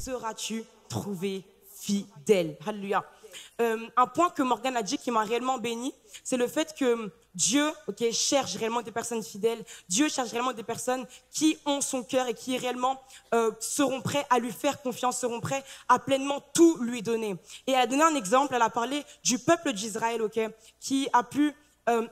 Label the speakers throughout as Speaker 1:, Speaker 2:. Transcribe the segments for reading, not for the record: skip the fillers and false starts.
Speaker 1: seras-tu trouvé fidèle. Alléluia. Un point que Morgane a dit qui m'a réellement béni, c'est le fait que Dieu cherche réellement des personnes fidèles. Dieu cherche réellement des personnes qui ont son cœur et qui réellement seront prêts à lui faire confiance, seront prêts à pleinement tout lui donner. Et elle a donné un exemple, elle a parlé du peuple d'Israël, qui a pu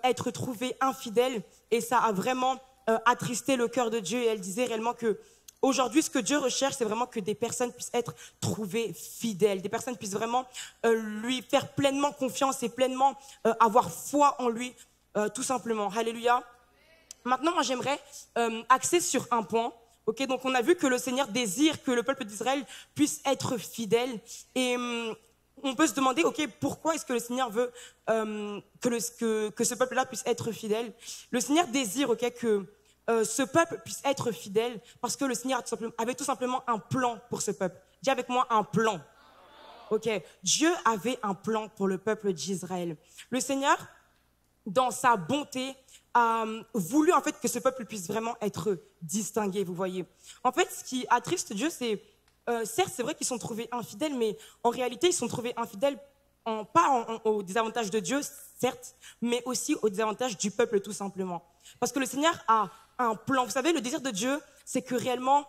Speaker 1: être trouvé infidèle, et ça a vraiment attristé le cœur de Dieu. Et elle disait réellement que aujourd'hui, ce que Dieu recherche, c'est vraiment que des personnes puissent être trouvées fidèles, des personnes puissent vraiment lui faire pleinement confiance et pleinement avoir foi en lui, tout simplement. Alléluia. Maintenant, moi, j'aimerais axer sur un point. Donc, on a vu que le Seigneur désire que le peuple d'Israël puisse être fidèle. Et on peut se demander, pourquoi est-ce que le Seigneur veut que ce peuple-là puisse être fidèle? Le Seigneur désire que ce peuple puisse être fidèle parce que le Seigneur avait tout simplement un plan pour ce peuple. Dis avec moi, un plan. Dieu avait un plan pour le peuple d'Israël. Le Seigneur, dans sa bonté, a voulu en fait que ce peuple puisse vraiment être distingué, vous voyez. En fait, ce qui attriste Dieu, c'est, certes, c'est vrai qu'ils sont trouvés infidèles, mais en réalité, ils sont trouvés infidèles pas au désavantage de Dieu, certes, mais aussi au désavantage du peuple, tout simplement. Parce que le Seigneur a un plan. Vous savez, le désir de Dieu, c'est que réellement,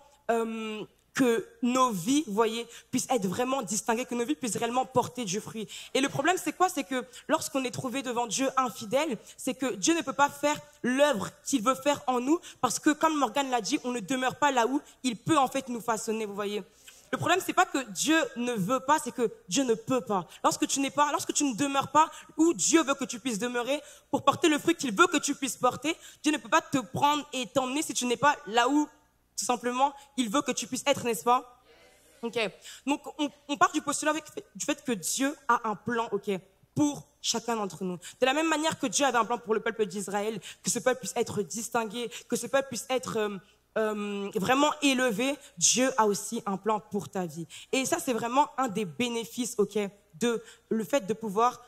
Speaker 1: que nos vies, vous voyez, puissent être vraiment distinguées, que nos vies puissent réellement porter du fruit. Et le problème, c'est quoi? C'est que lorsqu'on est trouvé devant Dieu infidèle, c'est que Dieu ne peut pas faire l'œuvre qu'il veut faire en nous, parce que, comme Morgane l'a dit, on ne demeure pas là où il peut en fait nous façonner, vous voyez. Le problème, c'est pas que Dieu ne veut pas, c'est que Dieu ne peut pas. Lorsque tu ne demeures pas où Dieu veut que tu puisses demeurer pour porter le fruit qu'il veut que tu puisses porter, Dieu ne peut pas te prendre et t'emmener si tu n'es pas là où, tout simplement, il veut que tu puisses être, n'est-ce pas? Donc, on part du postulat du fait que Dieu a un plan, pour chacun d'entre nous. De la même manière que Dieu avait un plan pour le peuple d'Israël, que ce peuple puisse être distingué, que ce peuple puisse être vraiment élevé, Dieu a aussi un plan pour ta vie. Et ça, c'est vraiment un des bénéfices, de le fait de pouvoir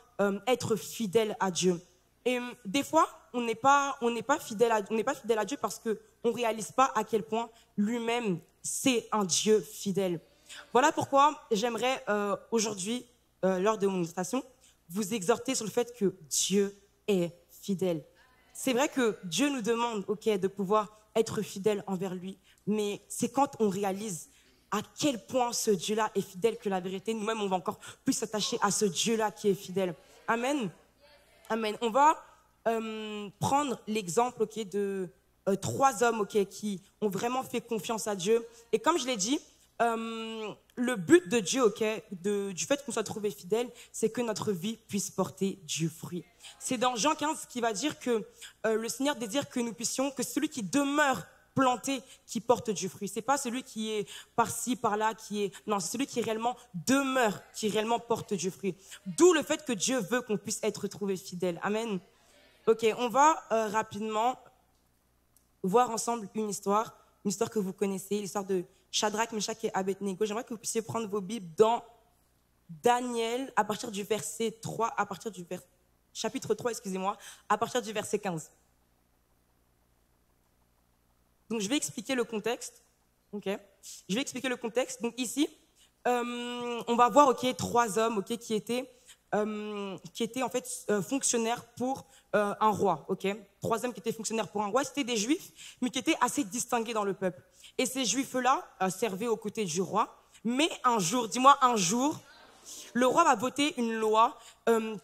Speaker 1: être fidèle à Dieu. Et des fois, on n'est pas fidèle à Dieu parce que on réalise pas à quel point lui-même c'est un Dieu fidèle. Voilà pourquoi j'aimerais aujourd'hui, lors de mon méditation, vous exhorter sur le fait que Dieu est fidèle. C'est vrai que Dieu nous demande, de pouvoir être fidèle envers lui, mais c'est quand on réalise à quel point ce Dieu-là est fidèle que la vérité, nous-mêmes, on va encore plus s'attacher à ce Dieu-là qui est fidèle. Amen. Amen. On va prendre l'exemple de 3 hommes qui ont vraiment fait confiance à Dieu. Et comme je l'ai dit, le but de Dieu, du fait qu'on soit trouvé fidèle, c'est que notre vie puisse porter du fruit. C'est dans Jean 15 qui va dire que le Seigneur désire que nous puissions, que celui qui demeure planté, qui porte du fruit. C'est pas celui qui est par-ci, par-là, non, c'est celui qui réellement demeure, qui réellement porte du fruit. D'où le fait que Dieu veut qu'on puisse être trouvé fidèle. Amen. On va rapidement voir ensemble une histoire que vous connaissez, l'histoire de Shadrach, Meshach et Abednego. J'aimerais que vous puissiez prendre vos Bibles dans Daniel, à partir du verset 3, chapitre 3, à partir du verset 15. Donc, je vais expliquer le contexte. Je vais expliquer le contexte. Donc, ici, on va voir 3 hommes qui étaient en fait fonctionnaires pour un roi. 3 hommes qui étaient fonctionnaires pour un roi. C'était des juifs, mais qui étaient assez distingués dans le peuple. Et ces juifs-là servaient aux côtés du roi. Mais un jour, dis-moi un jour, le roi va voter une loi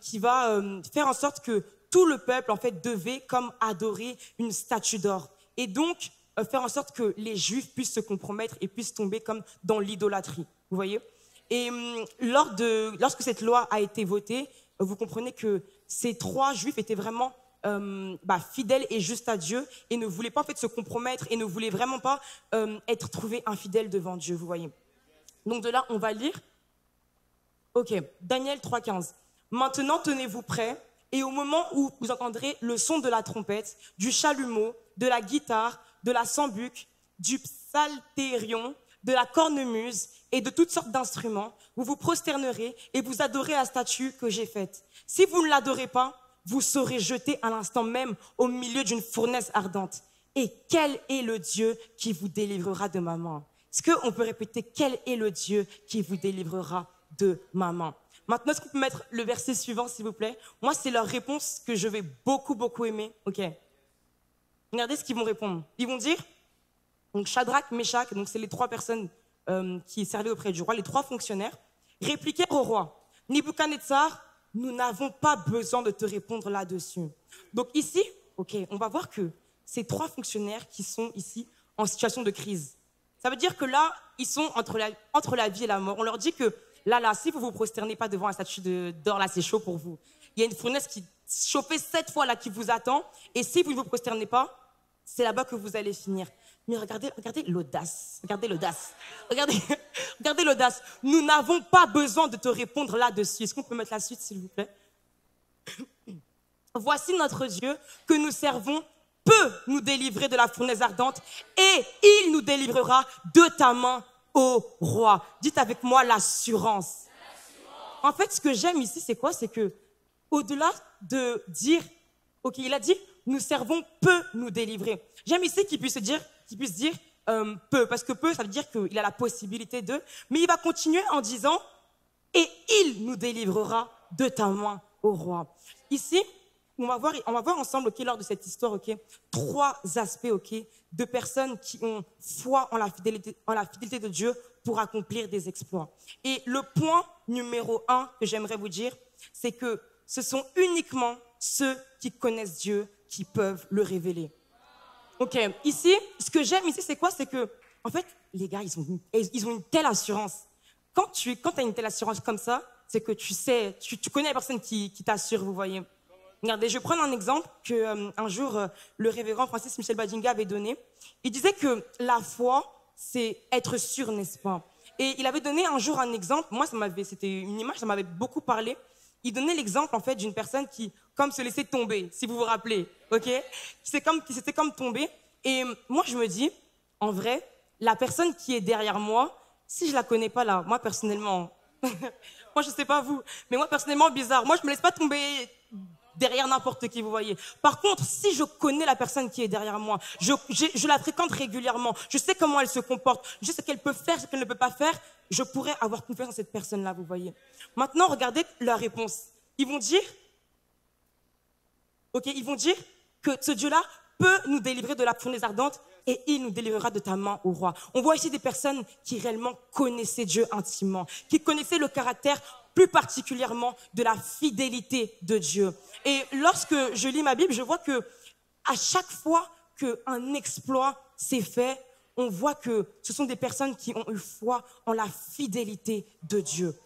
Speaker 1: qui va faire en sorte que tout le peuple en fait devait comme adorer une statue d'or. Et donc, faire en sorte que les Juifs puissent se compromettre et puissent tomber comme dans l'idolâtrie. Vous voyez? Et lorsque cette loi a été votée, vous comprenez que ces 3 Juifs étaient vraiment fidèles et justes à Dieu et ne voulaient pas en fait se compromettre et ne voulaient vraiment pas être trouvés infidèles devant Dieu. Vous voyez? Donc de là, on va lire. Daniel 3,15. Maintenant, tenez-vous prêts et au moment où vous entendrez le son de la trompette, du chalumeau, de la guitare, de la sambuc, du psalterion, de la cornemuse et de toutes sortes d'instruments, vous vous prosternerez et vous adorez la statue que j'ai faite. Si vous ne l'adorez pas, vous serez jeté à l'instant même au milieu d'une fournaise ardente. Et quel est le Dieu qui vous délivrera de ma main? Est-ce qu'on peut répéter quel est le Dieu qui vous délivrera de ma main? Maintenant, est-ce qu'on peut mettre le verset suivant, s'il vous plaît? Moi, c'est leur réponse que je vais beaucoup, beaucoup aimer. OK. Regardez ce qu'ils vont répondre. Ils vont dire, donc Shadrach, Meshach, donc c'est les trois personnes qui servaient auprès du roi, les trois fonctionnaires, répliquèrent au roi, Nebuchadnezzar, nous n'avons pas besoin de te répondre là-dessus. Donc ici, OK, on va voir que ces trois fonctionnaires qui sont ici en situation de crise, ça veut dire que là, ils sont entre la vie et la mort. On leur dit que là, si vous ne vous prosternez pas devant la statue d'or, là, c'est chaud pour vous. Il y a une fournaise qui chauffait 7 fois là qui vous attend. Et si vous ne vous prosternez pas, c'est là-bas que vous allez finir. Mais regardez l'audace. Regardez l'audace. Regardez l'audace. Nous n'avons pas besoin de te répondre là-dessus. Est-ce qu'on peut mettre la suite, s'il vous plaît? Voici notre Dieu que nous servons peut nous délivrer de la fournaise ardente et il nous délivrera de ta main, ô roi. Dites avec moi l'assurance. En fait, ce que j'aime ici, c'est quoi? C'est que, au-delà de dire, OK, il a dit, nous servons peut nous délivrer. J'aime ici qu'il puisse dire peut, parce que peut, ça veut dire qu'il a la possibilité de, mais il va continuer en disant, et il nous délivrera de ta main, ô roi. Ici, on va voir ensemble, OK, lors de cette histoire, OK, 3 aspects, OK, de personnes qui ont foi en la fidélité de Dieu pour accomplir des exploits. Et le point numéro 1 que j'aimerais vous dire, c'est que ce sont uniquement ceux qui connaissent Dieu qui peuvent le révéler. OK, ici, ce que j'aime ici, c'est quoi? C'est que, en fait, les gars, ils ont une telle assurance. Quand tu as une telle assurance comme ça, c'est que tu sais, tu connais la personne qui t'assure, vous voyez. Regardez, je vais prendre un exemple qu'un jour, le révérend Francis Michel Badinga avait donné. Il disait que la foi, c'est être sûr, n'est-ce pas? Et il avait donné un jour un exemple. Moi, c'était une image, ça m'avait beaucoup parlé. Il donnait l'exemple, en fait, d'une personne qui, comme se laissait tomber, si vous vous rappelez, OK? Qui s'était comme tombé. Et moi, je me dis, en vrai, la personne qui est derrière moi, si je la connais pas là, moi, personnellement, moi, je sais pas vous, mais moi, personnellement, bizarre. Moi, je me laisse pas tomber derrière n'importe qui, vous voyez. Par contre, si je connais la personne qui est derrière moi, je la fréquente régulièrement, je sais comment elle se comporte, je sais ce qu'elle peut faire, ce qu'elle ne peut pas faire, je pourrais avoir confiance en cette personne-là, vous voyez. Maintenant, regardez leur réponse. Ils vont dire que ce Dieu-là peut nous délivrer de la fournaise ardente et il nous délivrera de ta main, ô roi. On voit ici des personnes qui réellement connaissaient Dieu intimement, qui connaissaient le caractère plus particulièrement de la fidélité de Dieu. Et lorsque je lis ma Bible, je vois que à chaque fois qu'un exploit s'est fait, on voit que ce sont des personnes qui ont eu foi en la fidélité de Dieu.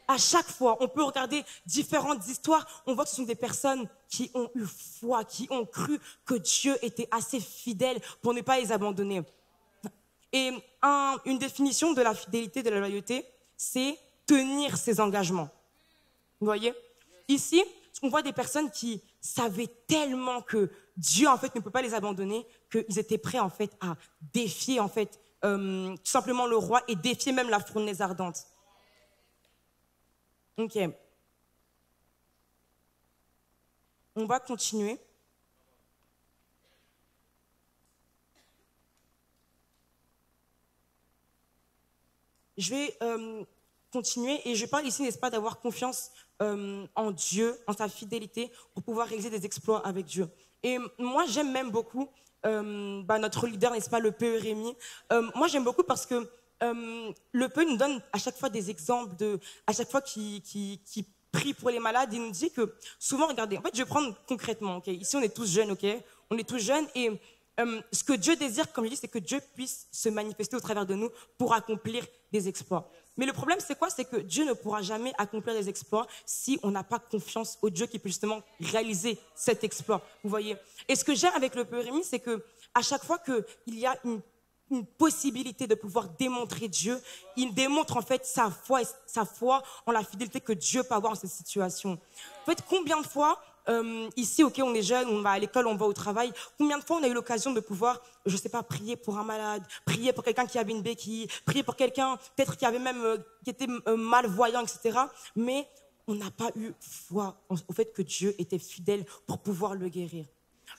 Speaker 1: À chaque fois, on peut regarder différentes histoires, on voit que ce sont des personnes qui ont eu foi, qui ont cru que Dieu était assez fidèle pour ne pas les abandonner. Et une définition de la fidélité, de la loyauté, c'est tenir ses engagements. Vous voyez? Ici, on voit des personnes qui savaient tellement que Dieu, en fait, ne peut pas les abandonner, qu'ils étaient prêts, en fait, à défier, en fait, tout simplement le roi et défier même la fournaise ardente. OK. On va continuer. Je vais continuer et je parle ici, n'est-ce pas, d'avoir confiance en Dieu, en sa fidélité pour pouvoir réaliser des exploits avec Dieu. Et moi, j'aime même beaucoup notre leader, n'est-ce pas, le PE Rémi. Moi, j'aime beaucoup parce que le PE nous donne à chaque fois des exemples à chaque fois qu'il prie pour les malades, il nous dit que souvent, regardez, en fait, je vais prendre concrètement, ok, ici on est tous jeunes, ok, on est tous jeunes et ce que Dieu désire, comme je dis, c'est que Dieu puisse se manifester au travers de nous pour accomplir des exploits. Mais le problème, c'est quoi? C'est que Dieu ne pourra jamais accomplir des exploits si on n'a pas confiance au Dieu qui peut justement réaliser cet exploit. Vous voyez? Et ce que j'aime avec le Pérémie, c'est que à chaque fois qu'il y a une possibilité de pouvoir démontrer Dieu, il démontre en fait sa foi en la fidélité que Dieu peut avoir dans cette situation. En fait, combien de fois ici, ok, on est jeunes, on va à l'école, on va au travail. Combien de fois on a eu l'occasion de pouvoir, je sais pas, prier pour un malade, prier pour quelqu'un qui avait une béquille, prier pour quelqu'un peut-être qui avait même qui était malvoyant, etc. Mais on n'a pas eu foi au fait que Dieu était fidèle pour pouvoir le guérir.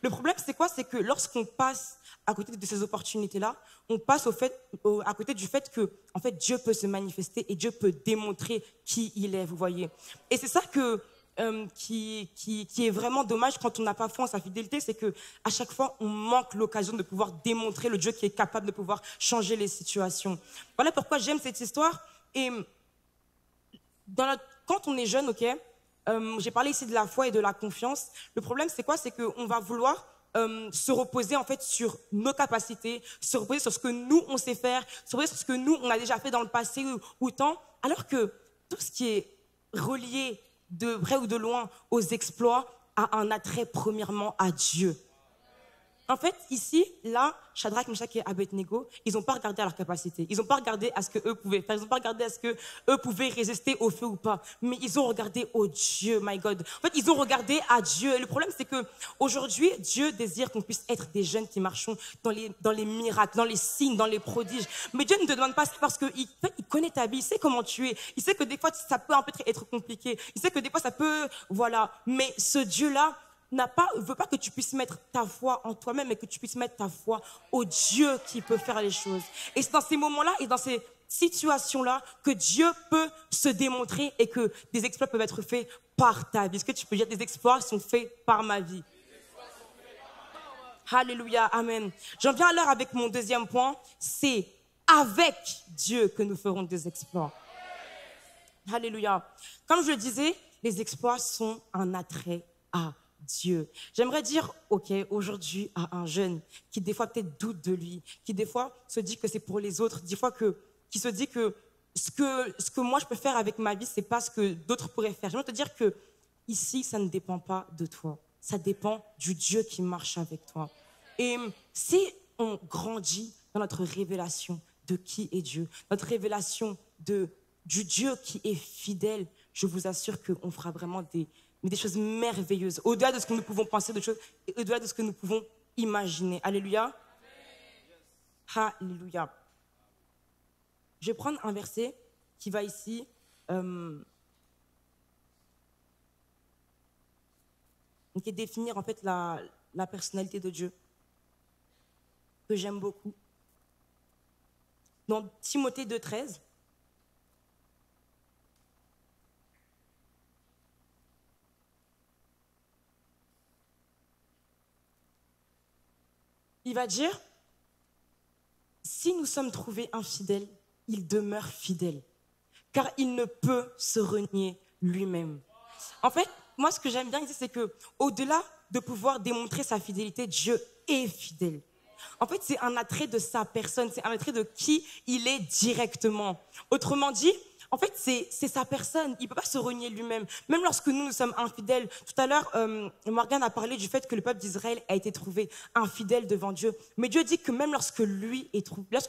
Speaker 1: Le problème, c'est quoi? C'est que lorsqu'on passe à côté de ces opportunités-là, on passe à côté du fait que, en fait, Dieu peut se manifester et Dieu peut démontrer qui il est, vous voyez. Et c'est ça qui est vraiment dommage quand on n'a pas foi en sa fidélité, c'est que à chaque fois, on manque l'occasion de pouvoir démontrer le Dieu qui est capable de pouvoir changer les situations. Voilà pourquoi j'aime cette histoire. Et quand on est jeune, ok, j'ai parlé ici de la foi et de la confiance. Le problème, c'est quoi? C'est qu'on va vouloir se reposer en fait sur nos capacités, se reposer sur ce que nous on sait faire, se reposer sur ce que nous on a déjà fait dans le passé ou tant, alors que tout ce qui est relié de près ou de loin aux exploits a un attrait premièrement à Dieu. En fait, ici, là, Shadrach, Meshach et Abednego, ils n'ont pas regardé à leur capacité. Ils n'ont pas regardé à ce qu'eux pouvaient faire. Ils n'ont pas regardé à ce qu'eux pouvaient résister au feu ou pas. Mais ils ont regardé au Dieu, my God. En fait, ils ont regardé à Dieu. Et le problème, c'est qu'aujourd'hui, Dieu désire qu'on puisse être des jeunes qui marchons dans les miracles, dans les signes, dans les prodiges. Mais Dieu ne te demande pas ça parce qu'il connaît ta vie. Il sait comment tu es. Il sait que des fois, ça peut un peu être compliqué. Il sait que des fois, ça peut... Voilà. Mais ce Dieu-là, veut pas que tu puisses mettre ta foi en toi-même, mais que tu puisses mettre ta foi au Dieu qui peut faire les choses. Et c'est dans ces moments-là et dans ces situations-là que Dieu peut se démontrer et que des exploits peuvent être faits par ta vie. Est-ce que tu peux dire des exploits sont faits par ma vie? Alléluia, amen. J'en viens alors avec mon deuxième point, c'est avec Dieu que nous ferons des exploits. Alléluia. Comme je le disais, les exploits sont un attrait à Dieu. J'aimerais dire, ok, aujourd'hui à un jeune qui des fois peut-être doute de lui, qui des fois se dit que c'est pour les autres, qui se dit que ce que moi je peux faire avec ma vie, c'est pas ce que d'autres pourraient faire. J'aimerais te dire que ici, ça ne dépend pas de toi. Ça dépend du Dieu qui marche avec toi. Et si on grandit dans notre révélation de qui est Dieu, notre révélation du Dieu qui est fidèle, je vous assure qu'on fera vraiment des choses merveilleuses, au-delà de ce que nous pouvons penser, au-delà de ce que nous pouvons imaginer. Alléluia. Alléluia. Je vais prendre un verset qui va ici. Qui est définir en fait la personnalité de Dieu, que j'aime beaucoup. Dans Timothée 2,13, il va dire, si nous sommes trouvés infidèles, il demeure fidèle, car il ne peut se renier lui-même. En fait, moi, ce que j'aime bien ici, c'est que, au-delà de pouvoir démontrer sa fidélité, Dieu est fidèle. En fait, c'est un attrait de sa personne, c'est un attrait de qui il est directement. Autrement dit, en fait, c'est sa personne. Il ne peut pas se renier lui-même. Même lorsque nous sommes infidèles. Tout à l'heure, Morgan a parlé du fait que le peuple d'Israël a été trouvé infidèle devant Dieu. Mais Dieu dit que même lorsque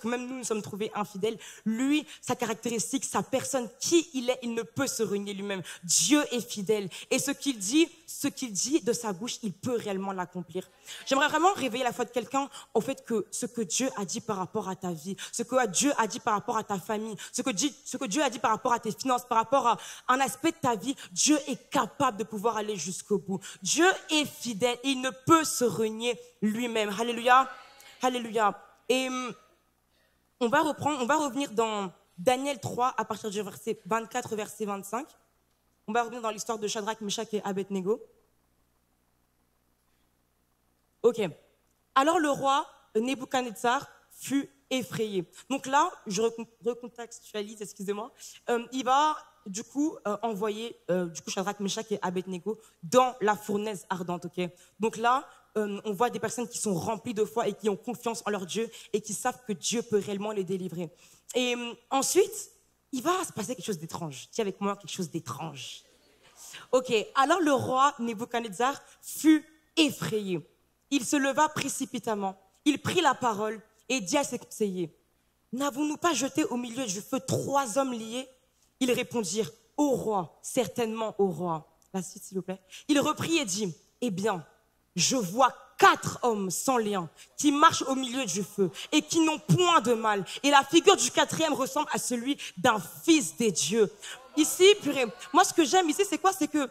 Speaker 1: même nous sommes trouvés infidèles, lui, sa caractéristique, sa personne, qui il est, il ne peut se renier lui-même. Dieu est fidèle. Et ce qu'il dit de sa bouche, il peut réellement l'accomplir. J'aimerais vraiment réveiller la foi de quelqu'un au fait que ce que Dieu a dit par rapport à ta vie, ce que Dieu a dit par rapport à ta famille, ce que Dieu a dit par rapport à tes finances, par rapport à un aspect de ta vie, Dieu est capable de pouvoir aller jusqu'au bout. Dieu est fidèle et il ne peut se renier lui-même. Alléluia. Alléluia. Et on va revenir dans Daniel 3 à partir du verset 24, verset 25. On va revenir dans l'histoire de Shadrach, Meshach et Abednego. Ok. Alors le roi Nebuchadnezzar fut effrayé. Donc là, je recontextualise, excusez-moi. Il va du coup envoyer Shadrach, Meshach et Abednego dans la fournaise ardente. Ok. Donc là, on voit des personnes qui sont remplies de foi et qui ont confiance en leur Dieu et qui savent que Dieu peut réellement les délivrer. Et ensuite, il va se passer quelque chose d'étrange. Dis avec moi quelque chose d'étrange. Ok, alors le roi Nebuchadnezzar fut effrayé. Il se leva précipitamment. Il prit la parole et dit à ses conseillers, « N'avons-nous pas jeté au milieu du feu 3 hommes liés ?» Ils répondirent, « Ô roi, certainement ô roi. » La suite, s'il vous plaît. Il reprit et dit, « Eh bien, je vois 4 hommes sans lien qui marchent au milieu du feu et qui n'ont point de mal. Et la figure du 4e ressemble à celui d'un fils des dieux. » Ici, purée, moi ce que j'aime ici, c'est quoi? C'est que,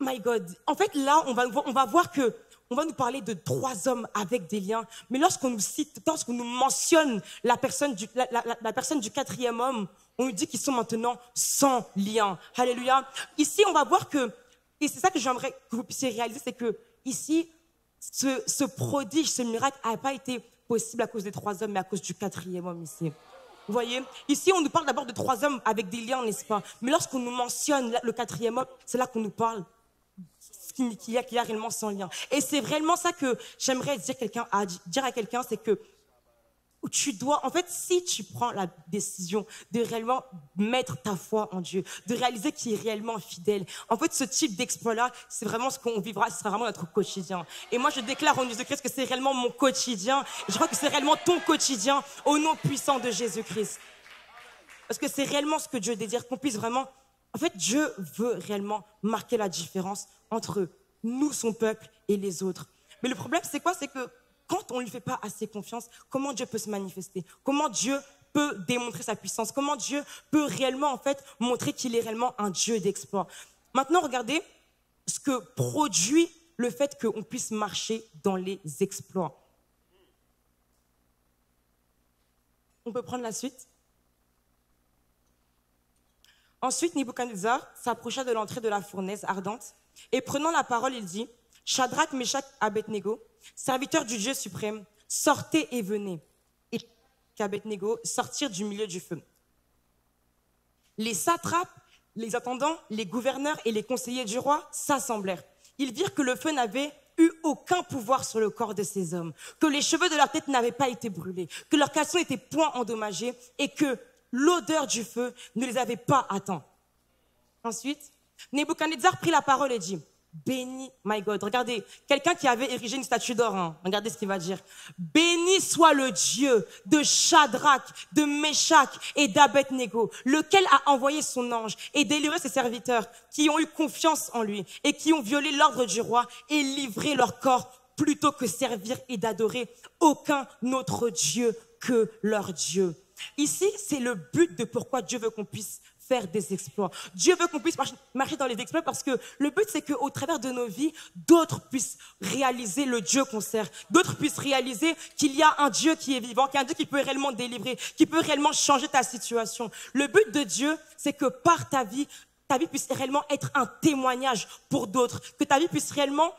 Speaker 1: my God, en fait là, on va voir que on va nous parler de 3 hommes avec des liens. Mais lorsqu'on nous cite, lorsqu'on nous mentionne la personne du 4e homme, on nous dit qu'ils sont maintenant sans lien. Alléluia. Ici, on va voir que, et c'est ça que j'aimerais que vous puissiez réaliser, c'est que ici, ce prodige, ce miracle n'a pas été possible à cause des 3 hommes, mais à cause du 4e homme ici. Vous voyez, ici, on nous parle d'abord de 3 hommes avec des liens, n'est-ce pas? Mais lorsqu'on nous mentionne le 4e homme, c'est là qu'on nous parle qu'il y a réellement sans lien. Et c'est vraiment ça que j'aimerais dire à quelqu'un, c'est que tu dois, en fait, si tu prends la décision de réellement mettre ta foi en Dieu, de réaliser qu'il est réellement fidèle, en fait, ce type d'exploit-là, c'est vraiment ce qu'on vivra, ce sera vraiment notre quotidien. Et moi, je déclare au nom de Jésus-Christ que c'est réellement mon quotidien. Et je crois que c'est réellement ton quotidien au nom puissant de Jésus-Christ. Parce que c'est réellement ce que Dieu désire, qu'on puisse vraiment... En fait, Dieu veut réellement marquer la différence entre nous, son peuple, et les autres. Mais le problème, c'est quoi? C'est que quand on ne lui fait pas assez confiance, comment Dieu peut se manifester? Comment Dieu peut démontrer sa puissance? Comment Dieu peut réellement, en fait, montrer qu'il est réellement un Dieu d'exploit? Maintenant, regardez ce que produit le fait qu'on puisse marcher dans les exploits. On peut prendre la suite. Ensuite, Nebuchadnezzar s'approcha de l'entrée de la fournaise ardente et prenant la parole, il dit, « Shadrach, Meshach, Abednego, serviteurs du Dieu suprême, sortez et venez. » Et Abednego sortirent du milieu du feu. Les satrapes, les intendants, les gouverneurs et les conseillers du roi s'assemblèrent. Ils virent que le feu n'avait eu aucun pouvoir sur le corps de ces hommes, que les cheveux de leur tête n'avaient pas été brûlés, que leur caleçon n'était point endommagé et que l'odeur du feu ne les avait pas atteints. Ensuite, Nebuchadnezzar prit la parole et dit, « Béni, my God ». Regardez, quelqu'un qui avait érigé une statue d'or, hein, regardez ce qu'il va dire. « Béni soit le Dieu de Shadrach, de Meshach et d'Abednego, lequel a envoyé son ange et délivré ses serviteurs qui ont eu confiance en lui et qui ont violé l'ordre du roi et livré leur corps plutôt que servir et d'adorer aucun autre Dieu que leur Dieu. » Ici, c'est le but de pourquoi Dieu veut qu'on puisse faire des exploits. Dieu veut qu'on puisse marcher dans les exploits parce que le but, c'est qu'au travers de nos vies, d'autres puissent réaliser le Dieu qu'on sert. D'autres puissent réaliser qu'il y a un Dieu qui est vivant, qu'il y a un Dieu qui peut réellement délivrer, qui peut réellement changer ta situation. Le but de Dieu, c'est que par ta vie puisse réellement être un témoignage pour d'autres, que ta vie puisse réellement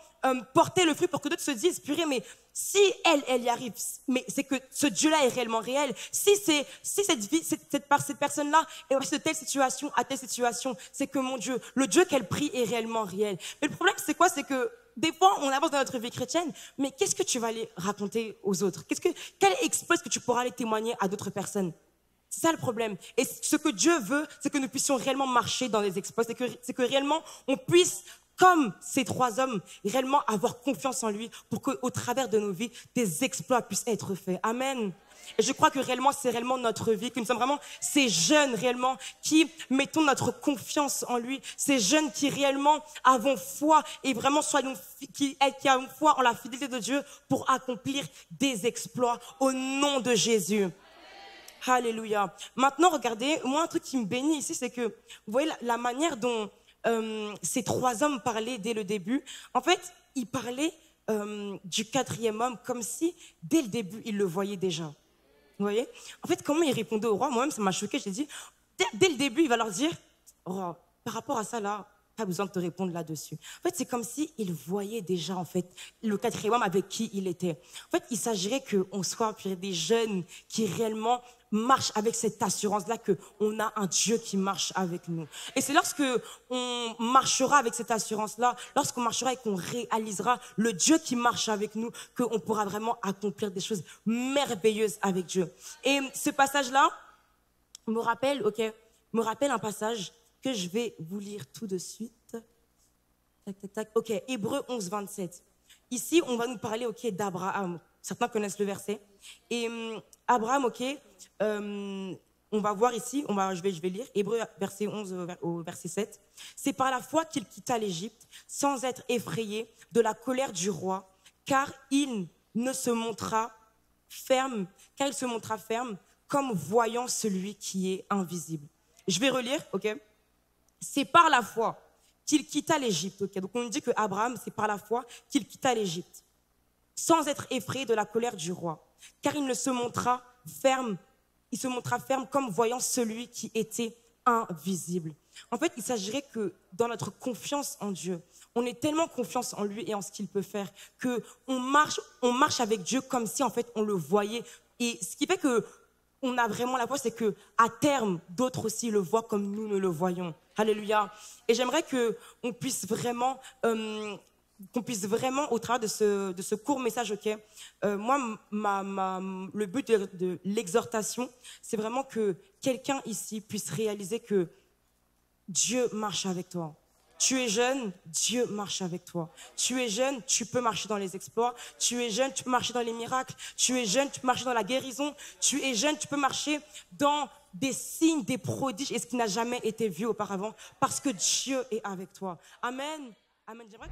Speaker 1: porter le fruit pour que d'autres se disent, purée, mais si elle y arrive, mais c'est que ce Dieu-là est réellement réel. Si cette personne-là est passée de telle situation à telle situation, c'est que mon Dieu, le Dieu qu'elle prie est réellement réel. Mais le problème, c'est quoi? C'est que des fois, on avance dans notre vie chrétienne, mais qu'est-ce que tu vas aller raconter aux autres? Quel exploit est-ce que tu pourras aller témoigner à d'autres personnes? C'est ça le problème. Et ce que Dieu veut, c'est que nous puissions réellement marcher dans les exploits. C'est que réellement, on puisse, comme ces 3 hommes, réellement avoir confiance en lui pour qu'au travers de nos vies, des exploits puissent être faits. Amen. Et je crois que réellement, c'est réellement notre vie, que nous sommes vraiment ces jeunes réellement qui mettons notre confiance en lui, ces jeunes qui réellement avons foi et vraiment qui avons foi en la fidélité de Dieu pour accomplir des exploits au nom de Jésus. Alléluia. Maintenant, regardez, moi, un truc qui me bénit ici, c'est que, vous voyez la manière dont ces 3 hommes parlaient dès le début. En fait, ils parlaient du 4e homme comme si, dès le début, ils le voyaient déjà. Vous voyez? En fait, comment ils répondaient au roi, moi-même, ça m'a choqué. J'ai dit, dès le début, il va leur dire, oh, par rapport à ça, là, pas besoin de te répondre là-dessus. En fait, c'est comme s'ils voyaient déjà, en fait, le 4e homme avec qui il était. En fait, il s'agirait qu'on soit des jeunes qui réellement marchent avec cette assurance-là qu'on a un Dieu qui marche avec nous. Et c'est lorsque on marchera avec cette assurance-là, lorsqu'on marchera et qu'on réalisera le Dieu qui marche avec nous, qu'on pourra vraiment accomplir des choses merveilleuses avec Dieu. Et ce passage-là me rappelle un passage que je vais vous lire tout de suite. Tac, tac, tac. Ok, Hébreux 11, 27. Ici, on va nous parler, d'Abraham. Certains connaissent le verset. Et Abraham, on va voir ici, je vais lire, Hébreux verset 11 au verset 7. C'est par la foi qu'il quitta l'Égypte, sans être effrayé de la colère du roi, car il se montra ferme, comme voyant celui qui est invisible. Je vais relire, ok? C'est par la foi qu'il quitta l'Égypte. Okay, donc on nous dit que Abraham, c'est par la foi qu'il quitta l'Égypte, sans être effrayé de la colère du roi, car il se montra ferme comme voyant celui qui était invisible. En fait, il s'agirait que dans notre confiance en Dieu, on est tellement confiance en lui et en ce qu'il peut faire que on marche avec Dieu comme si en fait on le voyait. Et ce qui fait que on a vraiment la foi, c'est que à terme, d'autres aussi le voient comme nous le voyons. Alléluia. Et j'aimerais que on puisse vraiment au travers de ce court message, ok, moi, le but de l'exhortation, c'est vraiment que quelqu'un ici puisse réaliser que Dieu marche avec toi. Tu es jeune, Dieu marche avec toi. Tu es jeune, tu peux marcher dans les exploits. Tu es jeune, tu peux marcher dans les miracles. Tu es jeune, tu peux marcher dans la guérison. Tu es jeune, tu peux marcher dans des signes, des prodiges et ce qui n'a jamais été vu auparavant parce que Dieu est avec toi. Amen. Amen. J'aimerais